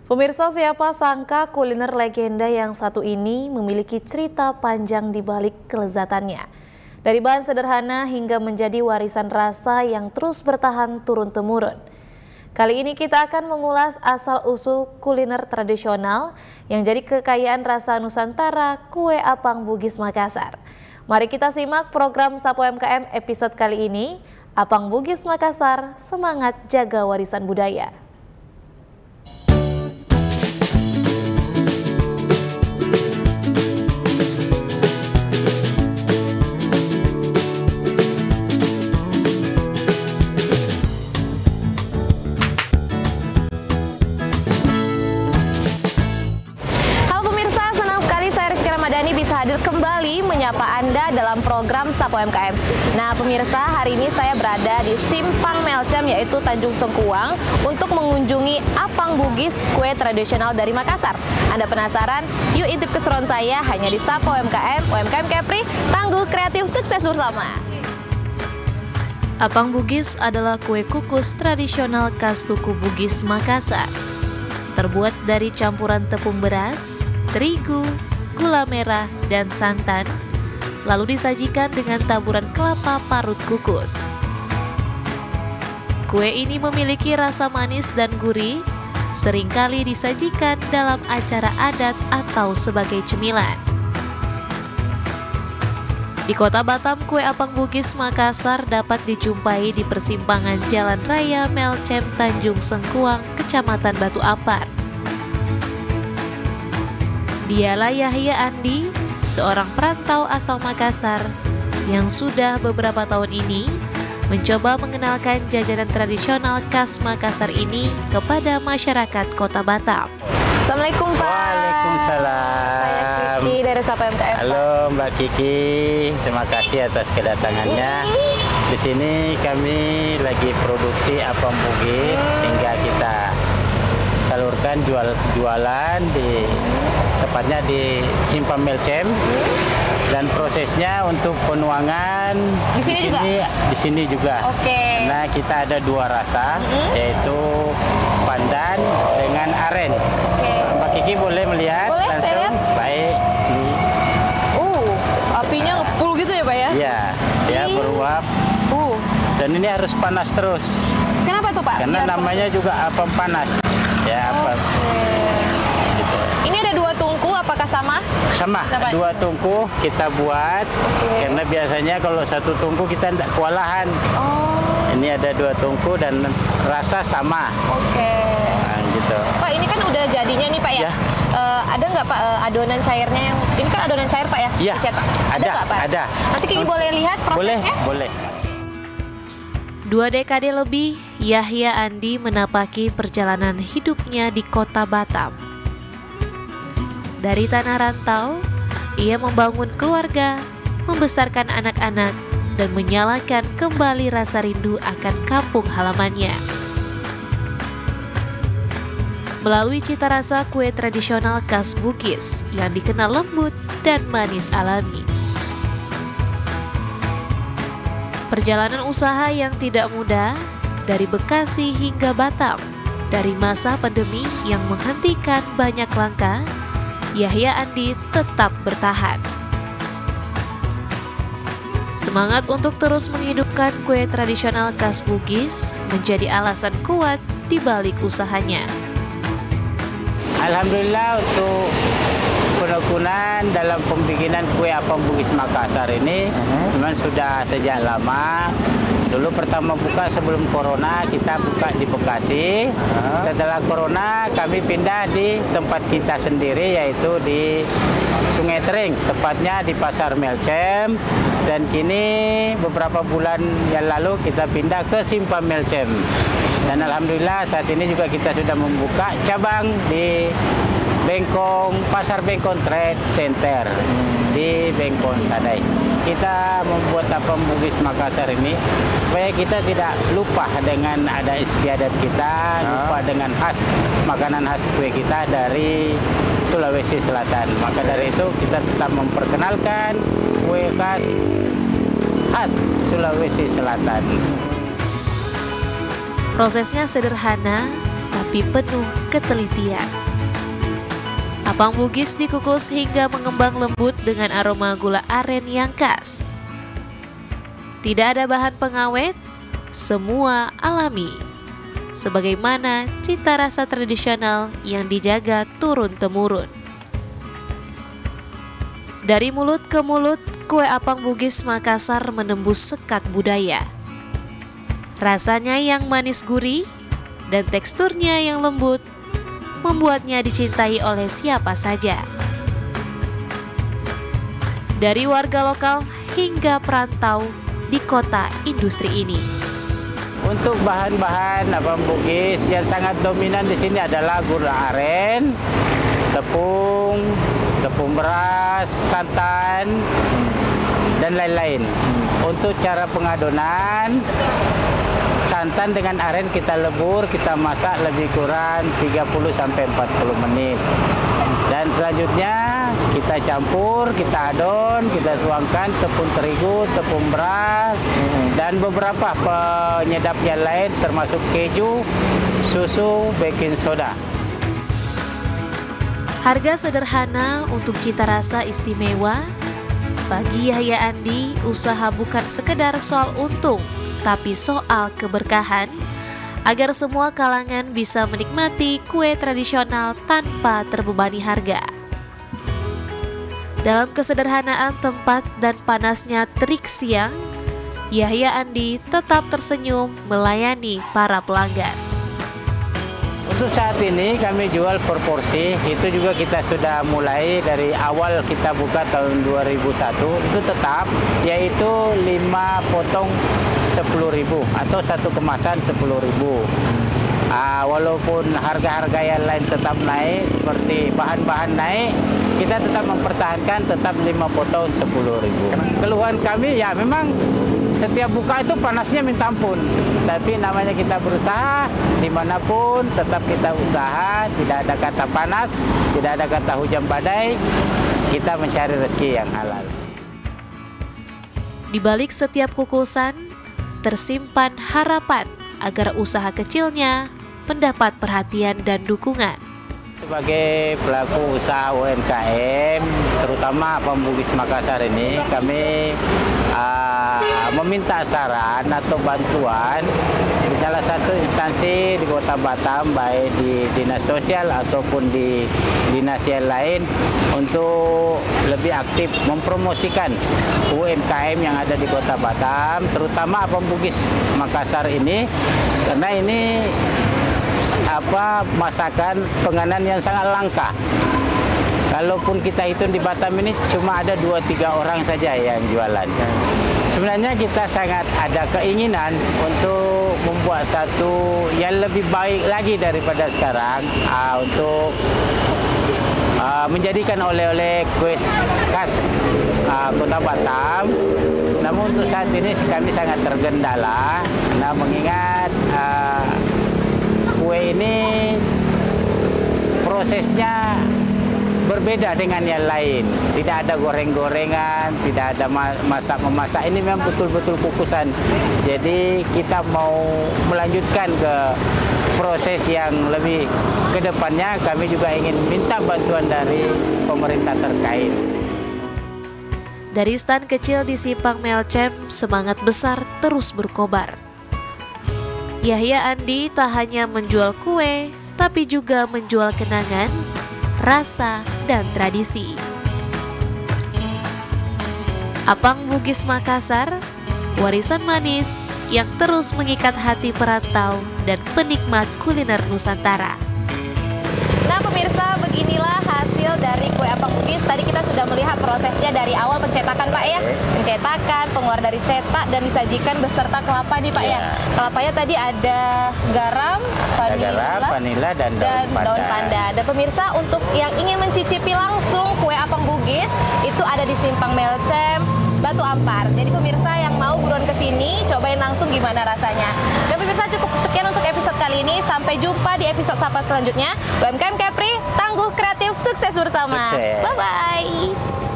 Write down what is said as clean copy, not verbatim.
Pemirsa, siapa sangka kuliner legenda yang satu ini memiliki cerita panjang di balik kelezatannya. Dari bahan sederhana hingga menjadi warisan rasa yang terus bertahan turun-temurun. Kali ini kita akan mengulas asal-usul kuliner tradisional yang jadi kekayaan rasa Nusantara, kue apang Bugis Makassar. Mari kita simak program Sapo MKM episode kali ini, Apang Bugis Makassar, semangat jaga warisan budaya. Bisa hadir kembali menyapa Anda dalam program Sapo MKM. Nah pemirsa, hari ini saya berada di Simpang Melcem yaitu Tanjung Sengkuang untuk mengunjungi Apang Bugis, kue tradisional dari Makassar. Anda penasaran? Yuk intip keseruan saya hanya di Sapo MKM, UMKM Kepri, Tangguh Kreatif, sukses bersama. Apang Bugis adalah kue kukus tradisional khas suku Bugis Makassar. Terbuat dari campuran tepung beras, terigu, gula merah, dan santan, lalu disajikan dengan taburan kelapa parut kukus. Kue ini memiliki rasa manis dan gurih, seringkali disajikan dalam acara adat atau sebagai cemilan. Di Kota Batam, kue apang Bugis Makassar dapat dijumpai di persimpangan Jalan Raya Melcem Tanjung Sengkuang, Kecamatan Batu Ampar. Dialah Yahya Andi, seorang perantau asal Makassar yang sudah beberapa tahun ini mencoba mengenalkan jajanan tradisional khas Makassar ini kepada masyarakat Kota Batam. Assalamualaikum Pak. Waalaikumsalam. Saya Kiki dari Sapo MKM. Halo Mbak Kiki, terima kasih atas kedatangannya. Di sini kami lagi produksi apang Bugis hingga kita salurkan jualan tepatnya di Simpang Melcem, dan prosesnya untuk penuangan di sini juga. Oke. Nah kita ada dua rasa, yaitu pandan dengan aren. Mbak Kiki boleh melihat langsung. Saya lihat. Baik. Apinya ngepul gitu ya Pak ya? Iya, dia beruap. Dan ini harus panas terus. Kenapa tuh Pak? Karena namanya juga apang panas. Ya, gitu. Ini ada dua tungku, apakah sama? Sama, dua tungku kita buat. Karena biasanya kalau satu tungku kita tidak kewalahan. Ini ada dua tungku dan rasa sama. Nah, gitu. Pak, ini kan udah jadinya nih Pak ya? Ada nggak Pak adonan cairnya yang ini kan adonan cair Pak ya? Iya, ada nggak Pak? Ada. Nanti Kiki boleh lihat prosesnya? Boleh. 2 dekade lebih, Yahya Andi menapaki perjalanan hidupnya di Kota Batam. Dari tanah rantau, ia membangun keluarga, membesarkan anak-anak, dan menyalakan kembali rasa rindu akan kampung halamannya. Melalui cita rasa kue tradisional khas Bugis yang dikenal lembut dan manis alami. Perjalanan usaha yang tidak mudah dari Bekasi hingga Batam, dari masa pandemi yang menghentikan banyak langkah, Yahya Andi tetap bertahan. Semangat untuk terus menghidupkan kue tradisional khas Bugis menjadi alasan kuat di balik usahanya. Alhamdulillah untuk penekunan dalam pembikinan kue apang Bugis Makassar ini memang sudah sejak lama. Dulu pertama buka sebelum corona kita buka di Bekasi. Setelah corona kami pindah di tempat kita sendiri, yaitu di Sungai Tering, tepatnya di Pasar Melcem. Dan kini beberapa bulan yang lalu kita pindah ke Simpang Melcem. Dan alhamdulillah saat ini juga kita sudah membuka cabang di Bengkong, Pasar Bengkong Trade Center di Bengkong Sadai. Kita membuat apang Bugis Makassar ini supaya kita tidak lupa dengan ada istiadat kita, lupa dengan makanan khas kue kita dari Sulawesi Selatan. Maka dari itu kita tetap memperkenalkan kue khas Sulawesi Selatan. Prosesnya sederhana, tapi penuh ketelitian. Apang Bugis dikukus hingga mengembang lembut dengan aroma gula aren yang khas. Tidak ada bahan pengawet, semua alami. Sebagaimana cita rasa tradisional yang dijaga turun-temurun. Dari mulut ke mulut, kue Apang Bugis Makassar menembus sekat budaya. Rasanya yang manis gurih dan teksturnya yang lembut membuatnya dicintai oleh siapa saja. Dari warga lokal hingga perantau di kota industri ini. Untuk bahan-bahan Apang Bugis yang sangat dominan di sini adalah gula aren, tepung beras, santan, dan lain-lain. Untuk cara pengadonan, santan dengan aren kita lebur, kita masak lebih kurang 30-40 menit. Dan selanjutnya kita campur, kita adon, kita tuangkan tepung terigu, tepung beras, dan beberapa penyedap yang lain termasuk keju, susu, baking soda. Harga sederhana untuk cita rasa istimewa. Bagi Yahya Andi, usaha bukan sekedar soal untung, tapi soal keberkahan, agar semua kalangan bisa menikmati kue tradisional tanpa terbebani harga. Dalam kesederhanaan tempat dan panasnya terik siang, Yahya Andi tetap tersenyum melayani para pelanggan. Untuk saat ini kami jual per porsi, itu juga kita sudah mulai dari awal kita buka tahun 2001, itu tetap, yaitu 5 potong 10.000 atau satu kemasan 10.000. Walaupun harga-harga yang lain tetap naik, seperti bahan-bahan naik, kita tetap mempertahankan tetap 5 potong 10.000. Keluhan kami ya memang setiap buka itu panasnya minta ampun. Tapi namanya kita berusaha, dimanapun tetap kita usaha, tidak ada kata panas, tidak ada kata hujan badai, kita mencari rezeki yang halal. Di balik setiap kukusan, tersimpan harapan agar usaha kecilnya mendapat perhatian dan dukungan. Sebagai pelaku usaha UMKM, terutama Apang Bugis Makassar ini, kami meminta saran atau bantuan di salah satu instansi di Kota Batam, baik di dinas sosial ataupun di dinas yang lain, untuk lebih aktif mempromosikan UMKM yang ada di Kota Batam, terutama Apang Bugis Makassar ini, karena ini masakan penganan yang sangat langka. Kalaupun kita hitung di Batam ini cuma ada 2-3 orang saja yang jualan. Sebenarnya kita sangat ada keinginan untuk membuat satu yang lebih baik lagi daripada sekarang, untuk menjadikan oleh-oleh kue khas Kota Batam. Namun untuk saat ini kami sangat tergendala, karena mengingat kue ini prosesnya berbeda dengan yang lain. Tidak ada goreng-gorengan, tidak ada masak-memasak. Ini memang betul-betul kukusan. Jadi kita mau melanjutkan ke proses yang lebih ke depannya. Kami juga ingin minta bantuan dari pemerintah terkait. Dari stan kecil di Simpang Melcem, semangat besar terus berkobar. Yahya Andi tak hanya menjual kue, tapi juga menjual kenangan, rasa, dan tradisi. Apang Bugis Makassar, warisan manis yang terus mengikat hati perantau dan penikmat kuliner Nusantara. Nah pemirsa, beginilah hasil dari kue Apang Bugis. Tadi kita sudah melihat prosesnya dari awal pencetakan Pak ya. Pencetakan, pengeluar dari cetak, dan disajikan beserta kelapa nih Pak ya. Kelapanya tadi ada garam, vanila, dan daun pandan. Dan pemirsa, untuk yang ingin mencicipi langsung kue Apang Bugis, itu ada di Simpang Melcem, Batu Ampar. Jadi pemirsa yang mau buruan ke sini, cobain langsung gimana rasanya. Dan pemirsa, cukup sekian untuk episode kali ini. Sampai jumpa di episode Sapa selanjutnya. UMKM Kepri, tangguh kreatif, sukses bersama. Bye-bye.